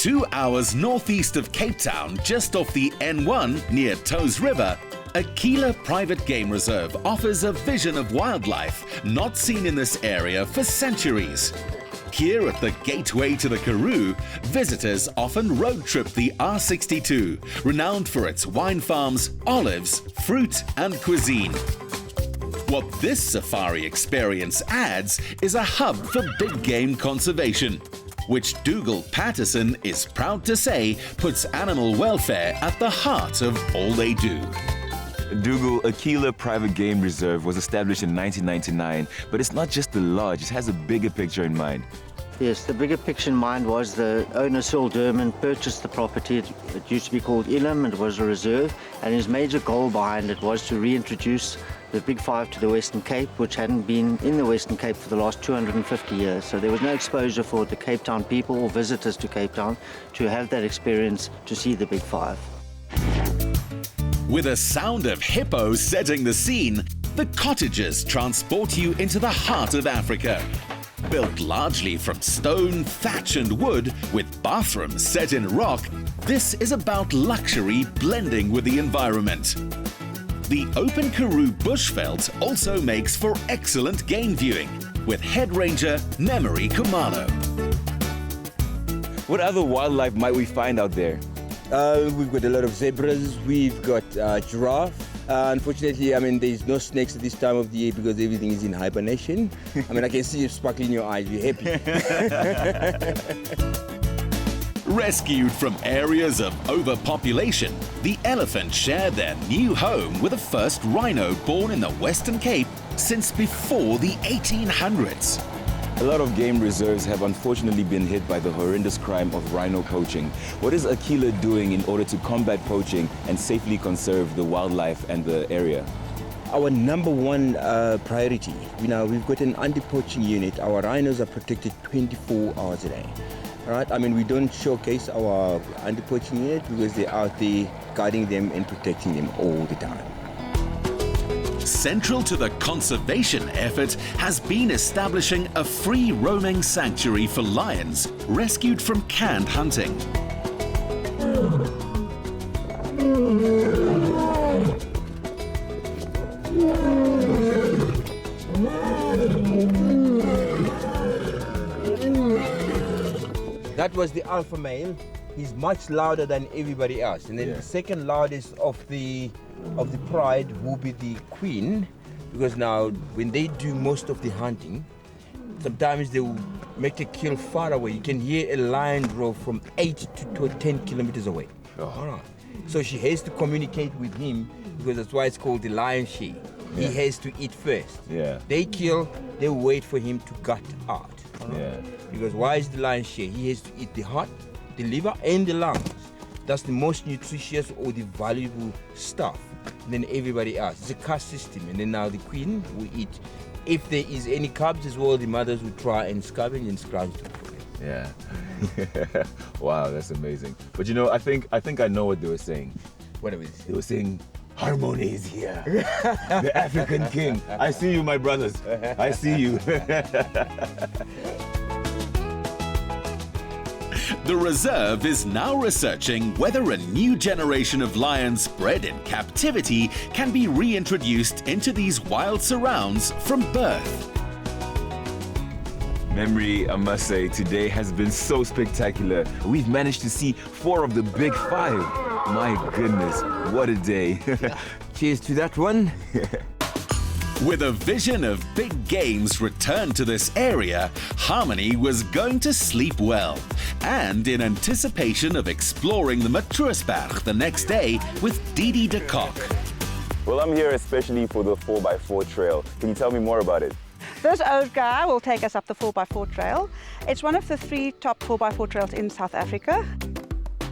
2 hours northeast of Cape Town, just off the N1 near Toes River, Aquila Private Game Reserve offers a vision of wildlife not seen in this area for centuries. Here at the gateway to the Karoo, visitors often road trip the R62, renowned for its wine farms, olives, fruit and cuisine. What this safari experience adds is a hub for big game conservation, which Dougal Patterson is proud to say puts animal welfare at the heart of all they do. Dougal, Aquila Private Game Reserve was established in 1999, but it's not just the lodge, it has a bigger picture in mind. Yes, the bigger picture in mind was the owner, Cyril Durman, purchased the property. It used to be called Elam, it was a reserve, and his major goal behind it was to reintroduce the Big Five to the Western Cape, which hadn't been in the Western Cape for the last 250 years. So there was no exposure for the Cape Town people or visitors to Cape Town to have that experience to see the Big Five. With a sound of hippos setting the scene, the cottages transport you into the heart of Africa. Built largely from stone, thatch and wood, with bathrooms set in rock, this is about luxury blending with the environment. The open Karoo bushveld also makes for excellent game viewing, with head ranger Memory Kumalo. What other wildlife might we find out there? We've got a lot of zebras, we've got giraffe. Unfortunately, I mean, there's no snakes at this time of the year because everything is in hibernation. I mean, I can see you sparkling in your eyes, you're happy. Rescued from areas of overpopulation, the elephants share their new home with the first rhino born in the Western Cape since before the 1800s. A lot of game reserves have unfortunately been hit by the horrendous crime of rhino poaching. What is Aquila doing in order to combat poaching and safely conserve the wildlife and the area? Our number one priority, we've got an anti-poaching unit. Our rhinos are protected 24 hours a day. All right? I mean, we don't showcase our anti-poaching unit because they're out there guarding them and protecting them all the time. Central to the conservation effort has been establishing a free roaming sanctuary for lions rescued from canned hunting. That was the alpha male. He's much louder than everybody else. And then the second loudest of the pride will be the queen, because now when they do most of the hunting, sometimes they will make a kill far away. You can hear a lion roar from 8 to 10 kilometers away. Oh. All right. So she has to communicate with him, because that's why it's called the lion she. He has to eat first. Yeah. They kill, they wait for him to gut out. Yeah. Because why is the lion share? He has to eat the heart, the liver and the lungs. That's the most nutritious or the valuable stuff than everybody else. It's a caste system, and then now the queen will eat. If there is any cubs as well, the mothers will try and scavenge and scrounge them for it. Yeah. Wow, that's amazing. But I think I know what they were saying. What was They were saying, harmony is here. The African king. I see you, my brothers. I see you. The reserve is now researching whether a new generation of lions bred in captivity can be reintroduced into these wild surrounds from birth. Memory, I must say, today has been so spectacular. We've managed to see 4 of the big 5. My goodness, what a day. Cheers to that one. With a vision of big games returned to this area, Harmony was going to sleep well. And in anticipation of exploring the Matroosberg the next day with Didi de Kock. Well, I'm here especially for the 4x4 trail. Can you tell me more about it? This old guy will take us up the 4x4 trail. It's one of the 3 top 4x4 trails in South Africa.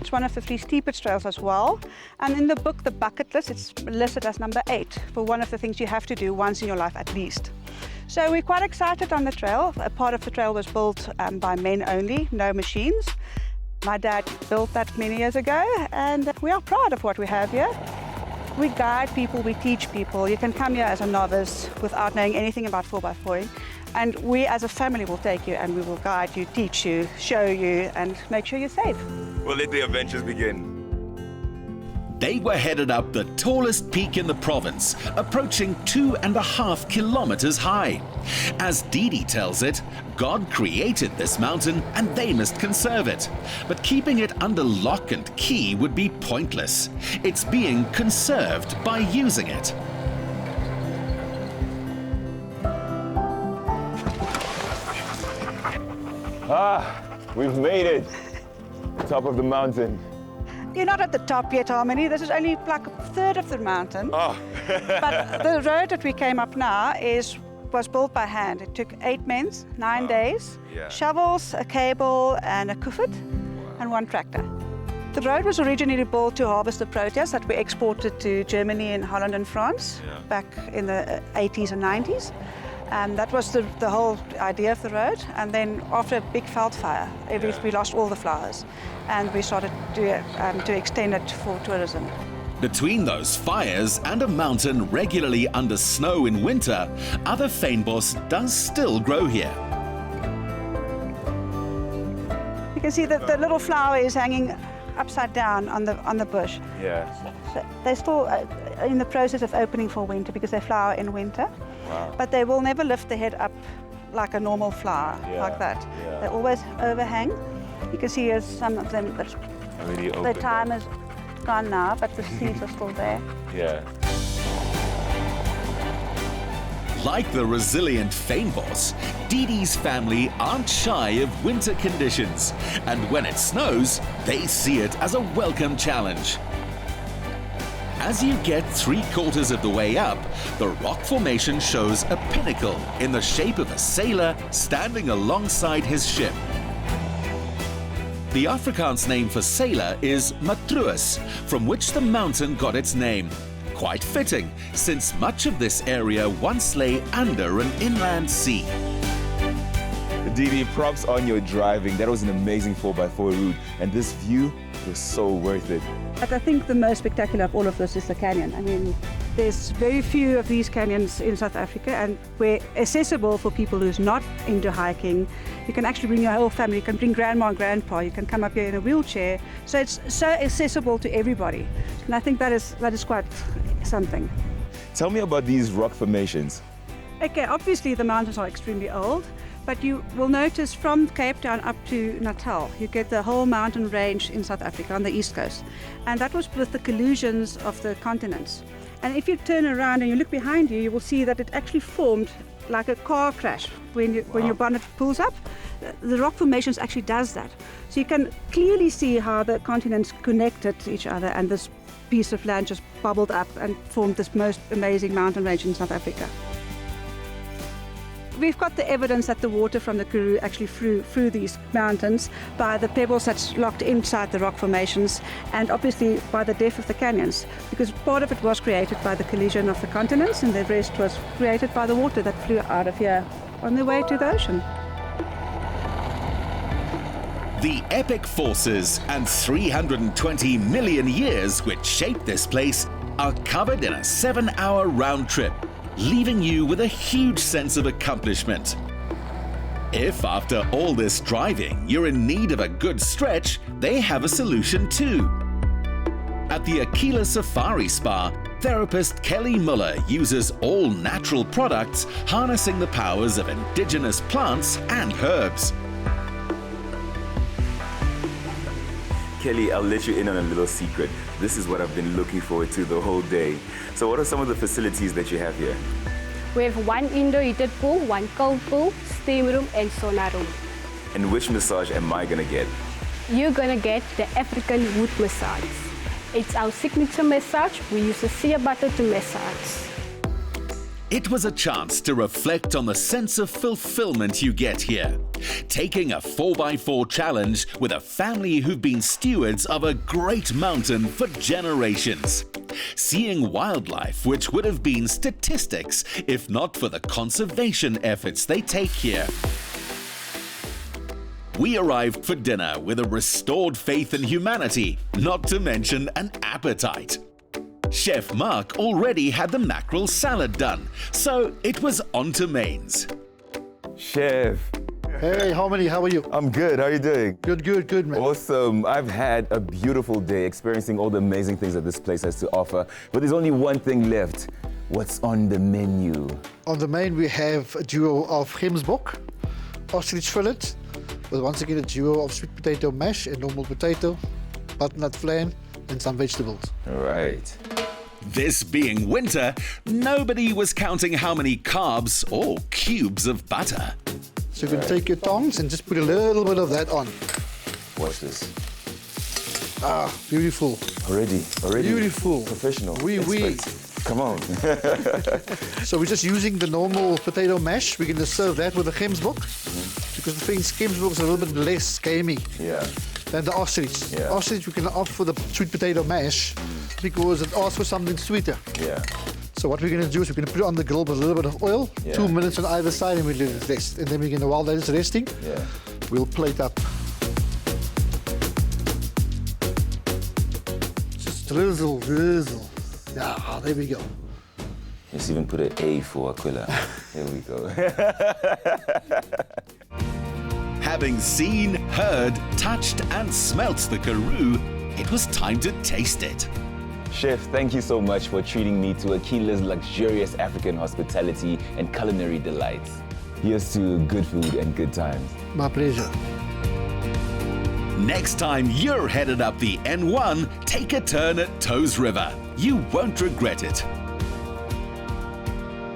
It's one of the 3 steepest trails as well. And in the book, The Bucket List, it's listed as number 8 for one of the things you have to do once in your life at least. So we're quite excited on the trail. A part of the trail was built by men only, no machines. My dad built that many years ago, and we are proud of what we have here. We guide people, we teach people. You can come here as a novice without knowing anything about 4x4ing, And we as a family will take you and we will guide you, teach you, show you, and make sure you're safe. Well, let the adventures begin. They were headed up the tallest peak in the province, approaching 2.5 kilometers high. As Didi tells it, God created this mountain and they must conserve it. But keeping it under lock and key would be pointless. It's being conserved by using it. We've made it. Top of the mountain. You're not at the top yet, Harmony. This is only like a third of the mountain. Oh. But the road that we came up now was built by hand. It took 8 men, 9 days, Yeah. shovels, a cable, and a kuffert, and 1 tractor. The road was originally built to harvest the proteas that we exported to Germany and Holland and France back in the 80s and 90s. And that was the whole idea of the road. And then after a big veld fire, we lost all the flowers. And we started to extend it for tourism. Between those fires and a mountain regularly under snow in winter, other fynbos does still grow here. You can see that the little flower is hanging upside down on the bush. Yeah. So they're still in the process of opening for winter because they flower in winter. Wow. But they will never lift their head up like a normal flower, like that. Yeah. They always overhang. You can see here's some of them, but Already the open. time is gone now, but the seeds are still there. Yeah. Like the resilient fynbos, Didi's family aren't shy of winter conditions. And when it snows, they see it as a welcome challenge. As you get 3/4 of the way up, the rock formation shows a pinnacle in the shape of a sailor standing alongside his ship. The Afrikaans name for sailor is Matroos, from which the mountain got its name. Quite fitting, since much of this area once lay under an inland sea. Didi, props on your driving. That was an amazing 4x4 route. And this view was so worth it. But I think the most spectacular of all of this is the canyon. I mean, there's very few of these canyons in South Africa, and we're accessible for people who's not into hiking. You can actually bring your whole family. You can bring grandma and grandpa. You can come up here in a wheelchair. So it's so accessible to everybody. And I think that is quite something. Tell me about these rock formations. Okay, obviously the mountains are extremely old, but you will notice from Cape Town up to Natal, you get the whole mountain range in South Africa on the east coast. And that was with the collisions of the continents. And if you turn around and you look behind you, you will see that it actually formed like a car crash when your bonnet pulls up. The rock formations actually does that. So you can clearly see how the continents connected to each other, and this piece of land just bubbled up and formed this most amazing mountain range in South Africa. We've got the evidence that the water from the Karoo actually flew through these mountains by the pebbles that's locked inside the rock formations, and obviously by the depth of the canyons, because part of it was created by the collision of the continents and the rest was created by the water that flew out of here on the way to the ocean. The epic forces and 320 million years which shaped this place are covered in a 7-hour round trip, leaving you with a huge sense of accomplishment. If after all this driving you're in need of a good stretch, they have a solution too. At the Aquila Safari Spa, therapist Kelly Muller uses all natural products, harnessing the powers of indigenous plants and herbs. Kelly, I'll let you in on a little secret. This is what I've been looking forward to the whole day. So what are some of the facilities that you have here? We have 1 indoor heated pool, 1 cold pool, steam room and sauna room. And which massage am I gonna get? You're gonna get the African wood massage. It's our signature massage. We use a shea butter to massage. It was a chance to reflect on the sense of fulfillment you get here. Taking a 4x4 challenge with a family who've been stewards of a great mountain for generations. Seeing wildlife which would have been statistics if not for the conservation efforts they take here. We arrived for dinner with a restored faith in humanity, not to mention an appetite. Chef Mark already had the mackerel salad done, so it was on to mains. Chef, Hey, how are you? I'm good. How are you doing? Good, man. Awesome. I've had a beautiful day experiencing all the amazing things that this place has to offer. But there's only one thing left. What's on the menu? On the main, we have a duo of gemsbok, ostrich fillet, with once again a duo of sweet potato mash and normal potato, butternut flan, and some vegetables. All right. This being winter, nobody was counting how many carbs or cubes of butter. So you can take your tongs and just put a little bit of that on. Watch this. Ah, beautiful. Already. Beautiful. Professional. Oui. Expert. Come on. So we're just using the normal potato mash. We're going to serve that with the gemsbok. Because the thing is, gemsbok is a little bit less gamey Yeah. than the ostrich. Yeah. Ostrich we can opt for the sweet potato mash because it asks for something sweeter. Yeah. So what we're going to do is we're going to put it on the grill with a little bit of oil, Yeah. 2 minutes on either side, and we let it rest. And then while that is resting, Yeah. we'll plate up. Just drizzle. Yeah, there we go. Let's even put an A for Aquila. Here we go. Having seen, heard, touched and smelt the karoo, it was time to taste it. Chef, thank you so much for treating me to Aquila's luxurious African hospitality and culinary delights. Here's to good food and good times. My pleasure. Next time you're headed up the N1, take a turn at Toes River. You won't regret it.